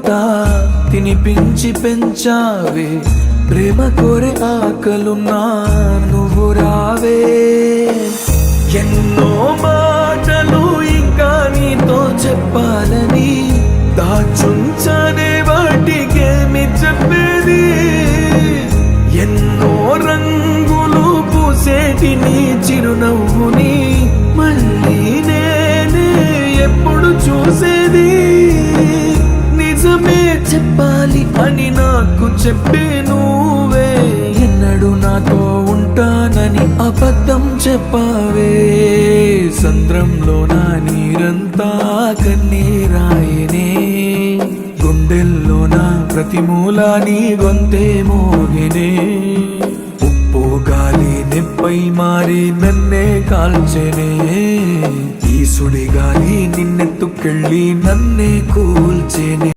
అంతా తినిపించి పెంచావే, ప్రేమ కోరే ఆకలున్నా నువ్వు రావే. ఎన్నో మాటలు ఇంకా నీతో చెప్పాలని దాచుంచనే, వాటికేమి చెప్పేది. ఎన్నో రంగులు పూసేటి నీ చిరునవ్వుని మళ్ళీ నేనే ఎప్పుడు చూసేది. నిజమే చెప్పాలి అని నాకు చెప్పే నువ్వే, ఎన్నడూ నాతో ఉంటానని అబద్ధం చెప్పావే. సంద్రంలో నా నీరంతా కన్నీరాయనే, గుండెల్లో నా ప్రతి మూలా నీ గొంతే మోగినే. ఉప్పు గాలి నిప్పై మారి నన్నే కాల్చెనే, ఈ సుడి గాలి నిన్నెత్తుకెళ్ళి నన్నే కూల్చెనే.